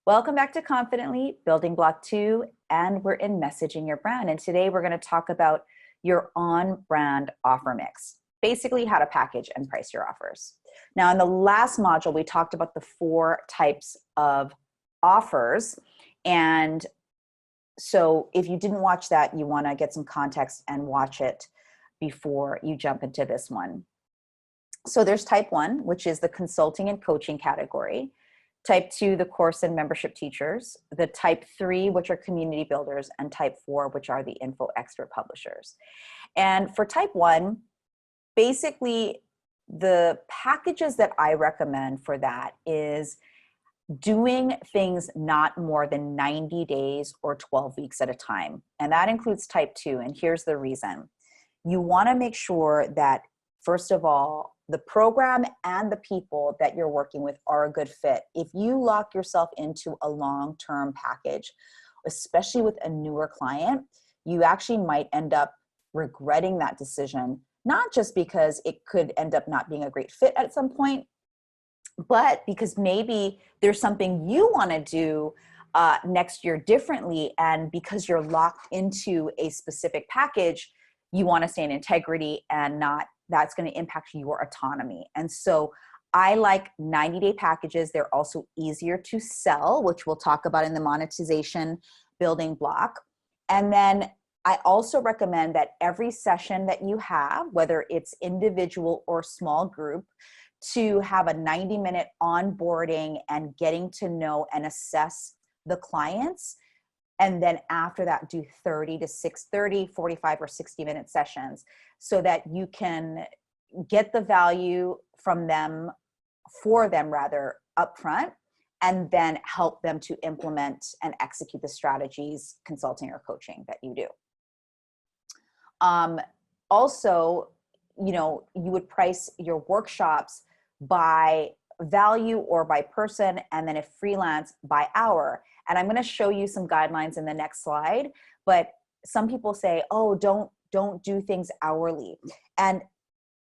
Welcome back to Confidently, Building Block 2, and we're in Messaging Your Brand. And today we're going to talk about your on-brand offer mix, basically how to package and price your offers. Now, in the last module, we talked about the 4 types of offers. And so if you didn't watch that, you want to get some context and watch it before you jump into this one. So there's type 1, which is the consulting and coaching category. Type 2, the course and membership teachers, the type 3, which are community builders, and type 4, which are the info expert publishers. And for type 1, basically the packages that I recommend for that is doing things not more than 90 days or 12 weeks at a time. And that includes type 2. And here's the reason. You want to make sure that, first of all, the program and the people that you're working with are a good fit. If you lock yourself into a long-term package, especially with a newer client, you actually might end up regretting that decision, not just because it could end up not being a great fit at some point, but because maybe there's something you want to do next year differently. And because you're locked into a specific package, you want to stay in integrity and not that's going to impact your autonomy. And so I like 90-day packages. They're also easier to sell, which we'll talk about in the monetization building block. And then I also recommend that every session that you have, whether it's individual or small group, to have a 90-minute onboarding and getting to know and assess the clients. And then after that, do 30 to 30, 45 or 60-minute sessions so that you can get the value from them, for them rather, upfront, and then help them to implement and execute the strategies, consulting or coaching that you do. Also, you would price your workshops by value or by person, and then if freelance, by hour. And I'm going to show you some guidelines in the next slide, but some people say, oh, don't do things hourly. And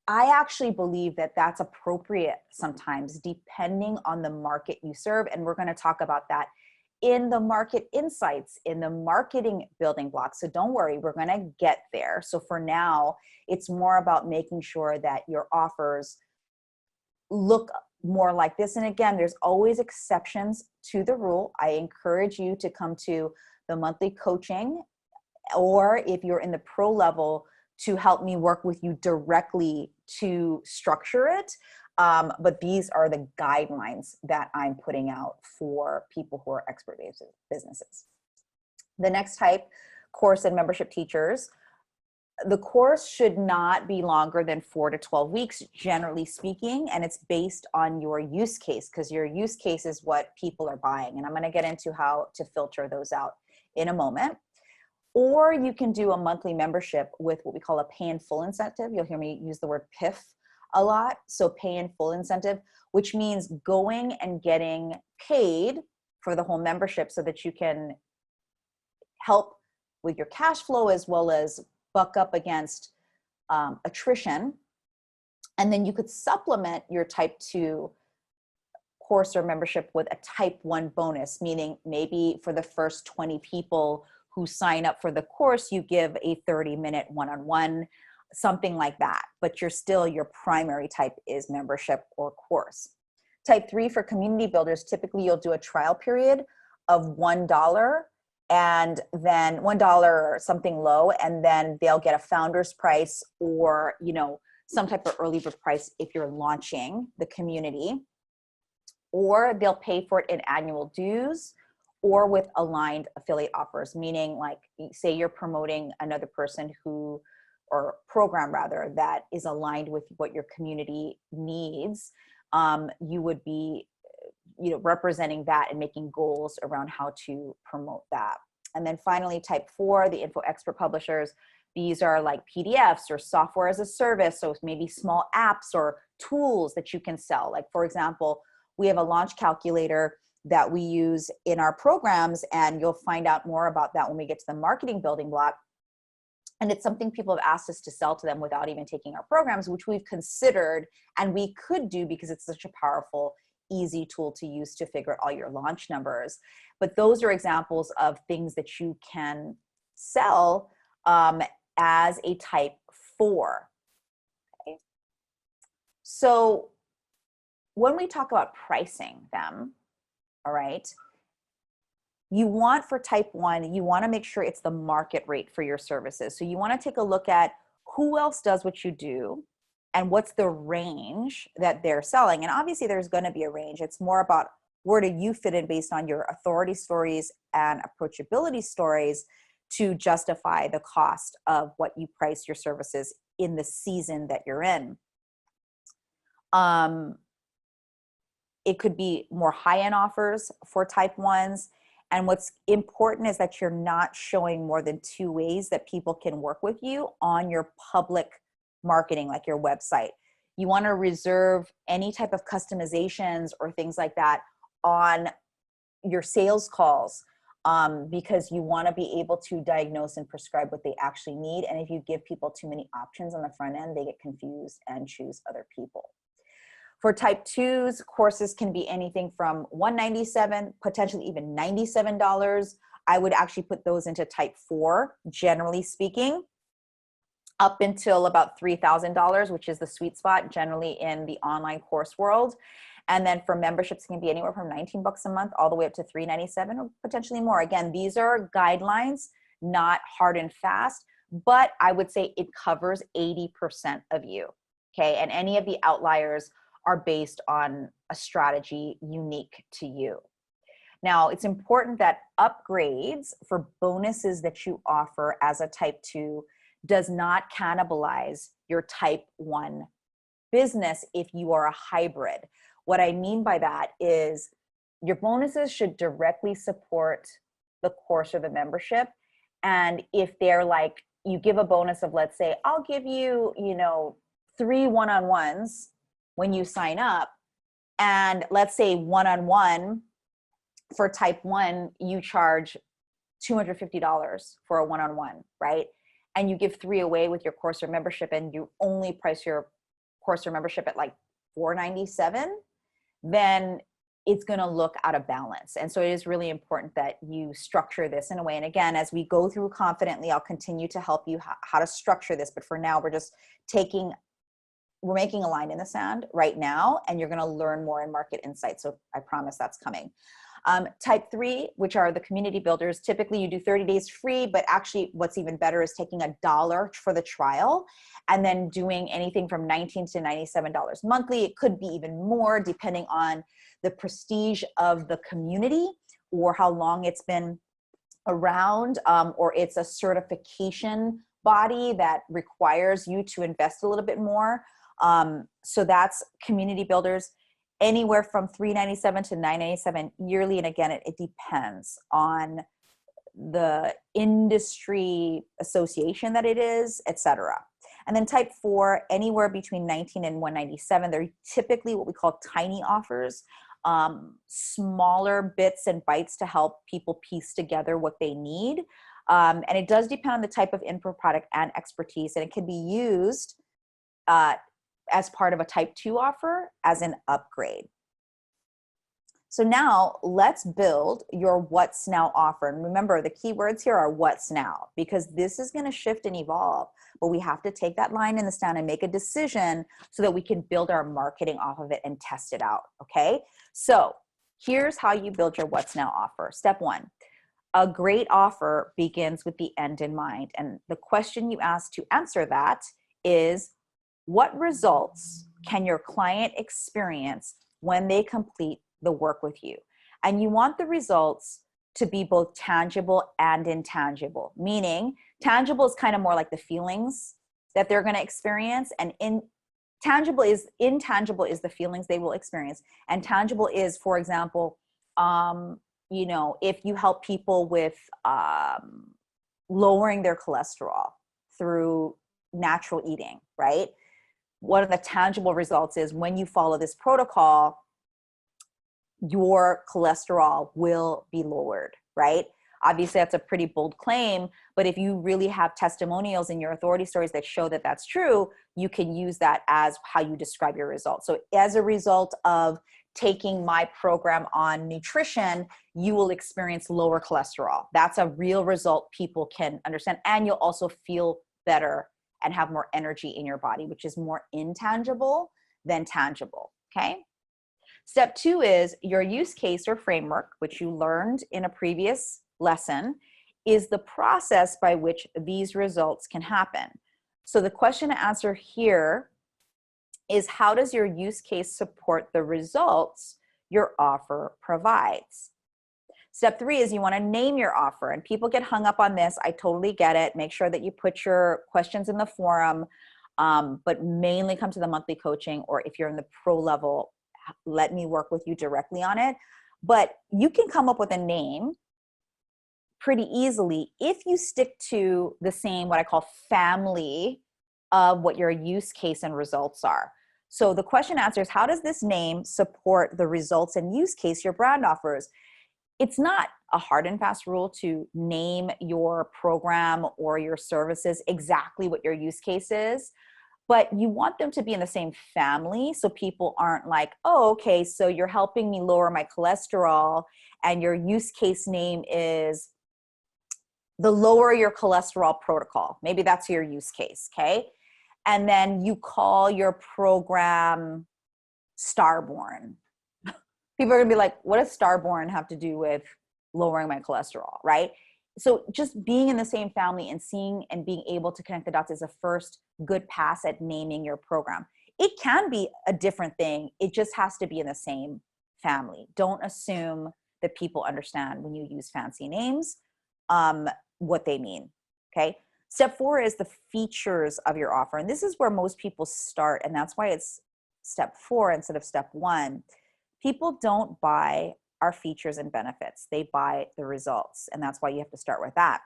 I actually believe that that's appropriate sometimes, depending on the market you serve. And we're going to talk about that in the market insights, in the marketing building blocks. So don't worry, we're going to get there. So for now, it's more about making sure that your offers look more like this. And again, there's always exceptions to the rule. I encourage you to come to the monthly coaching, or if you're in the pro level, to help me work with you directly to structure it. But these are the guidelines that I'm putting out for people who are expert-based businesses. The next type, course and membership teachers. The course should not be longer than 4 to 12 weeks, generally speaking, and it's based on your use case, because your use case is what people are buying. And I'm going to get into how to filter those out in a moment. Or you can do a monthly membership with what we call a pay in full incentive. You'll hear me use the word PIF a lot. So pay in full incentive, which means going and getting paid for the whole membership so that you can help with your cash flow as well as buck up against attrition. And then you could supplement your type 2 course or membership with a type 1 bonus, meaning maybe for the first 20 people who sign up for the course, you give a 30-minute one-on-one, something like that. But your primary type is membership or course. Type 3 for community builders, typically you'll do a trial period of $1, and then $1 or something low, and then they'll get a founder's price or, some type of early bird price if you're launching the community, or they'll pay for it in annual dues or with aligned affiliate offers, meaning like, say you're promoting another person or program rather, that is aligned with what your community needs. You would be representing that and making goals around how to promote that. And then finally, type 4, the info expert publishers. These are like PDFs or software as a service. So maybe small apps or tools that you can sell. Like for example, we have a launch calculator that we use in our programs, and you'll find out more about that when we get to the marketing building block. And it's something people have asked us to sell to them without even taking our programs, which we've considered and we could do because it's such a powerful, easy tool to use to figure out all your launch numbers. But those are examples of things that you can sell as a type 4. Okay. So when we talk about pricing them, all right, you want for type 1, you want to make sure it's the market rate for your services. So you want to take a look at who else does what you do and what's the range that they're selling. And obviously there's going to be a range. It's more about where do you fit in based on your authority stories and approachability stories to justify the cost of what you price your services in the season that you're in. It could be more high-end offers for type 1s. And what's important is that you're not showing more than 2 ways that people can work with you on your public marketing, like your website. You want to reserve any type of customizations or things like that on your sales calls, because you want to be able to diagnose and prescribe what they actually need. And if you give people too many options on the front end, they get confused and choose other people. For type 2s, courses can be anything from $197, potentially even $97. I would actually put those into type 4, generally speaking, up until about $3,000, which is the sweet spot generally in the online course world. And then for memberships, it can be anywhere from $19 a month all the way up to $397 or potentially more. Again, these are guidelines, not hard and fast, but I would say it covers 80% of you, okay? And any of the outliers are based on a strategy unique to you. Now, it's important that upgrades for bonuses that you offer as a type 2 does not cannibalize your type 1 business if you are a hybrid. What I mean by that is your bonuses should directly support the course or the membership. And if they're like, you give a bonus of, let's say, I'll give you, 3 one-on-ones when you sign up, and let's say one-on-one for type 1, you charge $250 for a one-on-one, right? And you give 3 away with your course or membership, and you only price your course or membership at like $497, then it's going to look out of balance. And so it is really important that you structure this in a way. And again, as we go through Confidently, I'll continue to help you how to structure this. But for now, we're making a line in the sand right now, and you're going to learn more in market insights. So I promise that's coming. Type 3, which are the community builders, typically you do 30 days free, but actually what's even better is taking $1 for the trial and then doing anything from $19 to $97 monthly. It could be even more depending on the prestige of the community or how long it's been around, or it's a certification body that requires you to invest a little bit more. So that's community builders, anywhere from $397 to $997 yearly. And again, it depends on the industry association that it is, etc. And then type 4, anywhere between $19 and $197. They're typically what we call tiny offers, smaller bits and bytes to help people piece together what they need. And it does depend on the type of info product and expertise, and it can be used as part of a type 2 offer as an upgrade. So now let's build your what's now offer. And remember, the key words here are what's now, because this is going to shift and evolve, but we have to take that line in the sand and make a decision so that we can build our marketing off of it and test it out. Okay. So here's how you build your what's now offer. Step 1, a great offer begins with the end in mind. And the question you ask to answer that is, what results can your client experience when they complete the work with you? And you want the results to be both tangible and intangible, meaning tangible is kind of more like the feelings that they're going to experience, and intangible is the feelings they will experience. And tangible is, for example, if you help people with lowering their cholesterol through natural eating, right? One of the tangible results is when you follow this protocol, your cholesterol will be lowered, right? Obviously, that's a pretty bold claim, but if you really have testimonials in your authority stories that show that that's true, you can use that as how you describe your results. So as a result of taking my program on nutrition, you will experience lower cholesterol. That's a real result people can understand. And you'll also feel better and have more energy in your body, which is more intangible than tangible, okay? Step 2 is your use case or framework, which you learned in a previous lesson, is the process by which these results can happen. So the question to answer here is, how does your use case support the results your offer provides? Step 3 is you want to name your offer, and people get hung up on this. I totally get it. Make sure that you put your questions in the forum, but mainly come to the monthly coaching, or if you're in the pro level, let me work with you directly on it. But you can come up with a name pretty easily if you stick to the same, what I call family of what your use case and results are. So the question answer is, how does this name support the results and use case your brand offers? It's not a hard and fast rule to name your program or your services exactly what your use case is, but you want them to be in the same family so people aren't like, oh, okay, so you're helping me lower my cholesterol and your use case name is the lower your cholesterol protocol. Maybe that's your use case, okay? And then you call your program Starborn. People are gonna be like, what does Starborn have to do with lowering my cholesterol, right? So just being in the same family and seeing and being able to connect the dots is a first good pass at naming your program. It can be a different thing. It just has to be in the same family. Don't assume that people understand when you use fancy names, what they mean, okay? Step 4 is the features of your offer. And this is where most people start. And that's why it's step 4 instead of step 1. People don't buy our features and benefits. They buy the results. And that's why you have to start with that.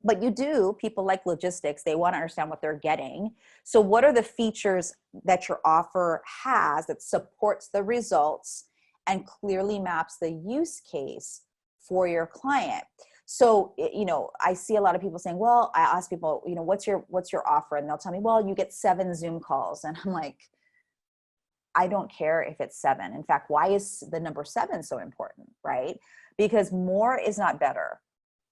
But you do, people like logistics, they want to understand what they're getting. So what are the features that your offer has that supports the results and clearly maps the use case for your client? So, you know, I see a lot of people saying, well, I ask people, you know, what's your offer? And they'll tell me, well, you get 7 Zoom calls. And I'm like, I don't care if it's 7. In fact, why is the number 7 so important, right? Because more is not better.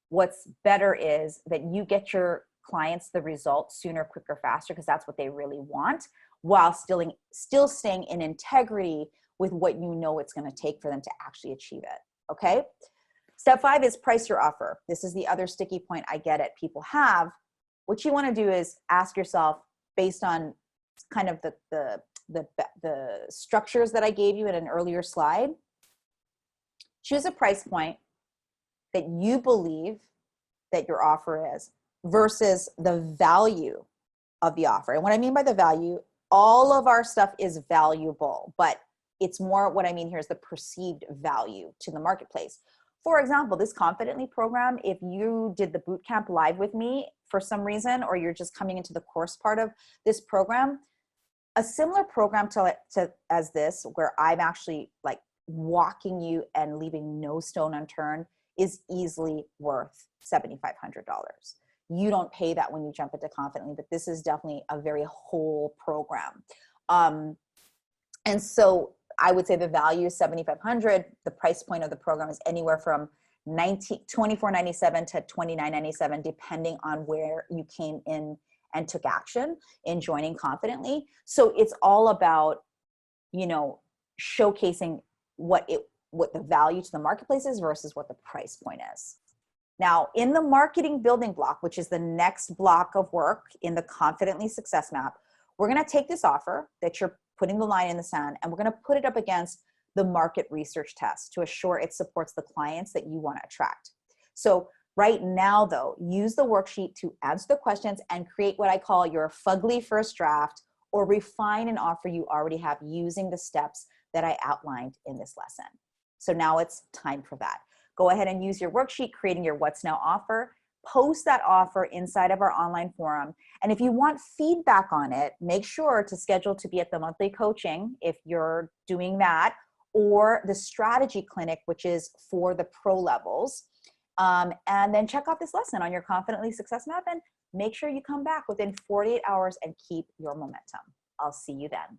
What's better is that you get your clients the results sooner, quicker, faster, because that's what they really want, while still staying in integrity with what you know it's going to take for them to actually achieve it, okay? Step 5 is price your offer. This is the other sticky point I get it people have. What you want to do is ask yourself, based on kind of the structures that I gave you in an earlier slide, choose a price point that you believe that your offer is versus the value of the offer. And what I mean by the value, all of our stuff is valuable, but it's more, what I mean here is the perceived value to the marketplace. For example, this Confidently program, if you did the bootcamp live with me for some reason, or you're just coming into the course part of this program, a similar program as this, where I'm actually like walking you and leaving no stone unturned, is easily worth $7,500. You don't pay that when you jump into Confidently, but this is definitely a very whole program. And so I would say the value is $7,500. The price point of the program is anywhere from $24.97 to $29.97, depending on where you came in and took action in joining Confidently. So it's all about, you know, showcasing what the value to the marketplace is versus what the price point is. Now, in the marketing building block, which is the next block of work in the Confidently Success Map, we're going to take this offer that you're putting the line in the sand, and we're going to put it up against the market research test to assure it supports the clients that you want to attract. So right now, though, use the worksheet to answer the questions and create what I call your fugly first draft, or refine an offer you already have using the steps that I outlined in this lesson. So now it's time for that. Go ahead and use your worksheet, creating your What's Now offer. Post that offer inside of our online forum. And if you want feedback on it, make sure to schedule to be at the monthly coaching if you're doing that, or the strategy clinic, which is for the pro levels. And then check out this lesson on your Confidently Success Map, and make sure you come back within 48 hours and keep your momentum. I'll see you then.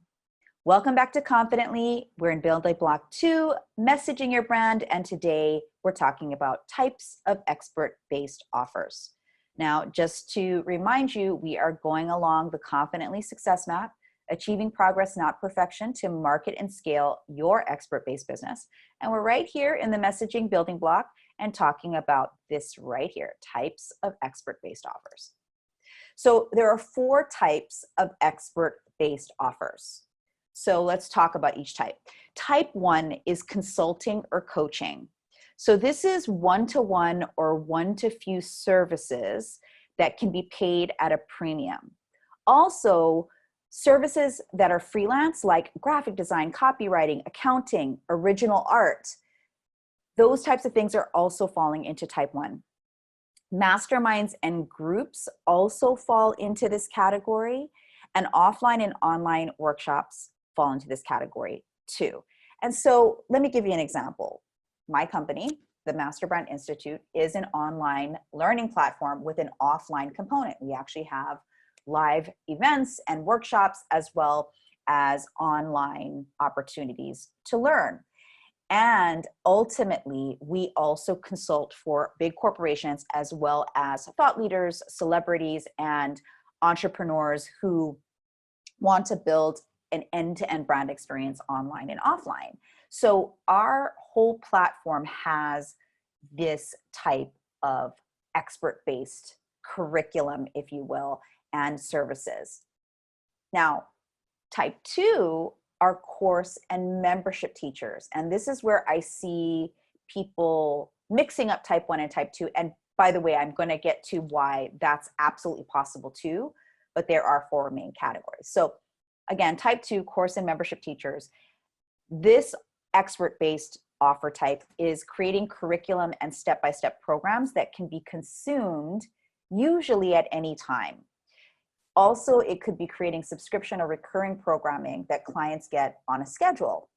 Welcome back to Confidently. We're in Building Block 2, messaging your brand, and today we're talking about types of expert-based offers. Now, just to remind you, we are going along the Confidently Success Map, achieving progress, not perfection, to market and scale your expert-based business. And we're right here in the messaging building block and talking about this right here, types of expert-based offers. So there are 4 types of expert-based offers. So let's talk about each type. Type 1 is consulting or coaching. So this is one-to-one or one-to-few services that can be paid at a premium. Also, services that are freelance, like graphic design, copywriting, accounting, original art, those types of things are also falling into type 1. Masterminds and groups also fall into this category, and offline and online workshops fall into this category too. And so let me give you an example. My company, the Master Brand Institute, is an online learning platform with an offline component. We actually have live events and workshops as well as online opportunities to learn. And ultimately, we also consult for big corporations as well as thought leaders, celebrities, and entrepreneurs who want to build an end-to-end brand experience online and offline. So our whole platform has this type of expert-based curriculum, if you will, and services. Now, type 2 are course and membership teachers. And this is where I see people mixing up type 1 and type 2. And by the way, I'm going to get to why that's absolutely possible too, but there are 4 main categories. So again, type 2, course and membership teachers. This expert-based offer type is creating curriculum and step-by-step programs that can be consumed usually at any time. Also, it could be creating subscription or recurring programming that clients get on a schedule.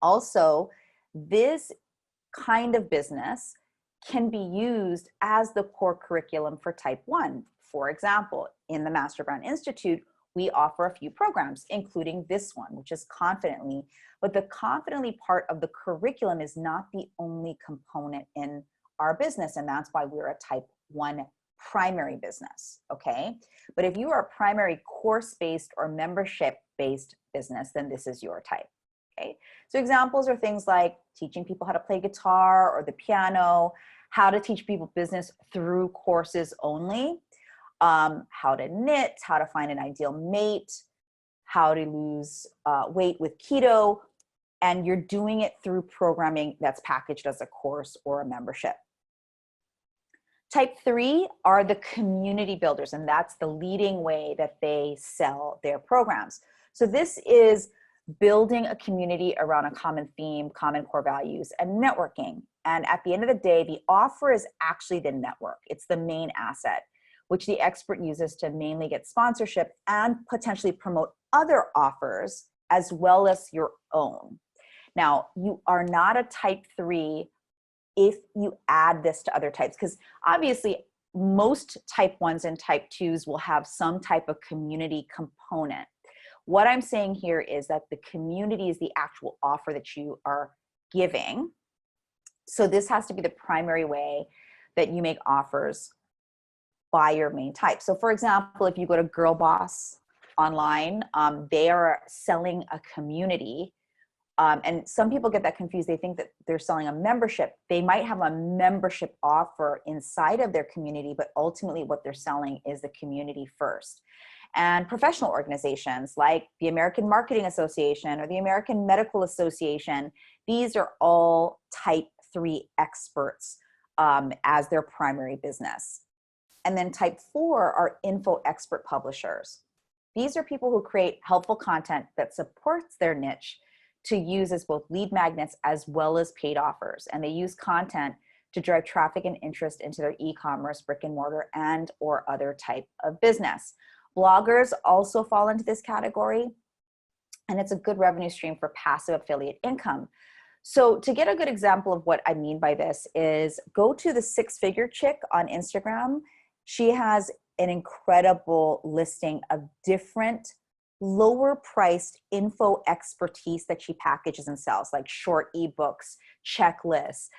Also, this kind of business can be used as the core curriculum for type 1. For example, in the Master Brand Institute, we offer a few programs, including this one, which is Confidently. But the Confidently part of the curriculum is not the only component in our business, and that's why we're a type 1 primary business, okay? But if you are a primary course-based or membership-based business, then this is your type, okay? So examples are things like teaching people how to play guitar or the piano, how to teach people business through courses only, how to knit, how to find an ideal mate, how to lose weight with keto, and you're doing it through programming that's packaged as a course or a membership. Type 3 are the community builders, and that's the leading way that they sell their programs. So this is building a community around a common theme, common core values, and networking. And at the end of the day, the offer is actually the network. It's the main asset, which the expert uses to mainly get sponsorship and potentially promote other offers as well as your own. Now, you are not a type 3 if you add this to other types, because obviously most type 1s and type 2s will have some type of community component. What I'm saying here is that the community is the actual offer that you are giving. So this has to be the primary way that you make offers by your main type. So for example, if you go to Girl Boss online, they are selling a community. And some people get that confused. They think that they're selling a membership. They might have a membership offer inside of their community, but ultimately what they're selling is the community first. And professional organizations like the American Marketing Association or the American Medical Association, these are all type 3 experts as their primary business. And then type 4 are info expert publishers. These are people who create helpful content that supports their niche to use as both lead magnets as well as paid offers. And they use content to drive traffic and interest into their e-commerce, brick and mortar, and or other type of business. Bloggers also fall into this category, and it's a good revenue stream for passive affiliate income. So to get a good example of what I mean by this is go to the 6-Figure Chick on Instagram. She has an incredible listing of different lower priced info expertise that she packages and sells, like short ebooks, checklists,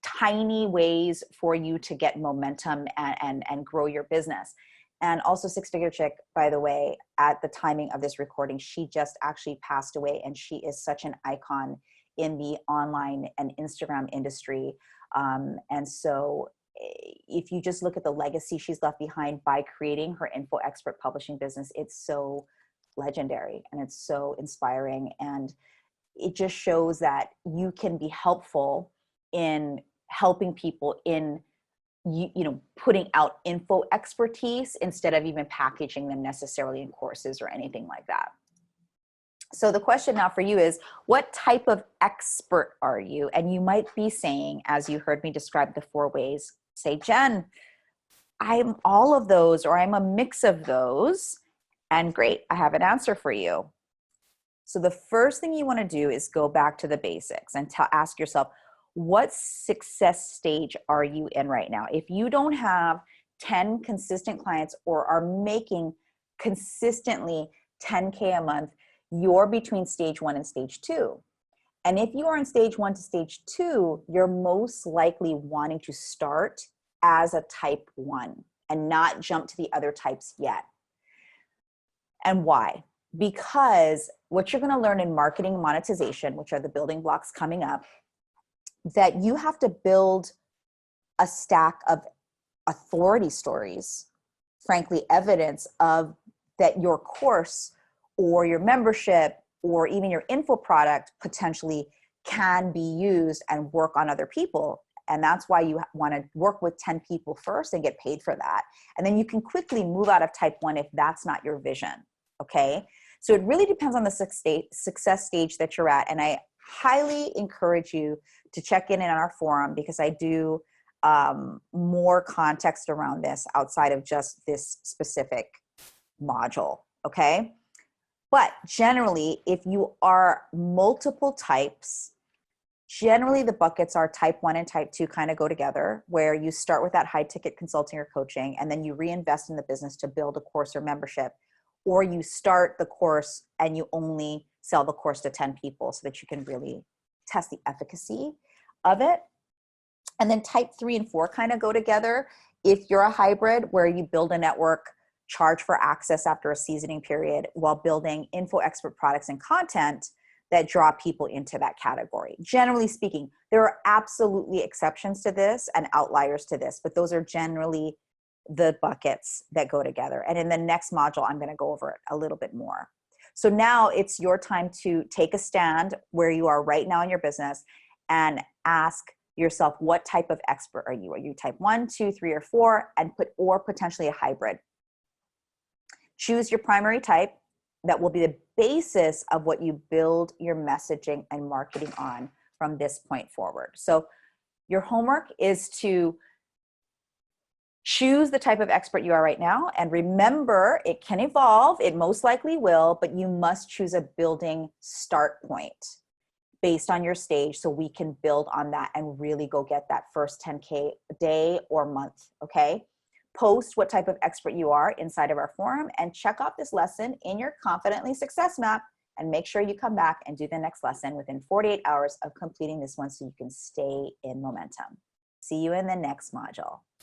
tiny ways for you to get momentum and grow your business. And also Six Figure Chick, by the way, at the timing of this recording, she just actually passed away, and she is such an icon in the online and Instagram industry. And so if you just look at the legacy she's left behind by creating her info expert publishing business, it's so legendary and it's so inspiring. And it just shows that you can be helpful in helping people in, putting out info expertise instead of even packaging them necessarily in courses or anything like that. So the question now for you is, what type of expert are you? And you might be saying, as you heard me describe the 4 ways, say, Jen, I'm all of those, or I'm a mix of those. And great, I have an answer for you. So the first thing you want to do is go back to the basics and ask yourself, what success stage are you in right now? If you don't have 10 consistent clients or are making consistently 10K a month, you're between stage 1 and stage 2. And if you are in stage 1 to stage 2, you're most likely wanting to start as a type 1 and not jump to the other types yet. And why? Because what you're going to learn in marketing and monetization, which are the building blocks coming up, that you have to build a stack of authority stories, frankly, evidence of that your course or your membership or even your info product potentially can be used and work on other people. And that's why you want to work with 10 people first and get paid for that. And then you can quickly move out of type 1 if that's not your vision. Okay. So it really depends on the success stage that you're at. And I highly encourage you to check in on our forum, because I do more context around this outside of just this specific module. Okay. But generally, if you are multiple types, generally the buckets are type 1 and type 2 kind of go together, where you start with that high ticket consulting or coaching, and then you reinvest in the business to build a course or membership, or you start the course and you only sell the course to 10 people so that you can really test the efficacy of it. And then type 3 and 4 kind of go together. If you're a hybrid where you build a network, charge for access after a seasoning period while building info expert products and content that draw people into that category. Generally speaking, there are absolutely exceptions to this and outliers to this, but those are generally the buckets that go together. And in the next module, I'm going to go over it a little bit more. So now it's your time to take a stand where you are right now in your business and ask yourself, what type of expert are you? Are you type 1, 2, 3, or 4, or potentially a hybrid? Choose your primary type. That will be the basis of what you build your messaging and marketing on from this point forward. So your homework is to choose the type of expert you are right now. And remember, it can evolve. It most likely will, but you must choose a building start point based on your stage so we can build on that and really go get that first 10K a day or month, okay? Post what type of expert you are inside of our forum and check off this lesson in your Confidently Success Map, and make sure you come back and do the next lesson within 48 hours of completing this one so you can stay in momentum. See you in the next module.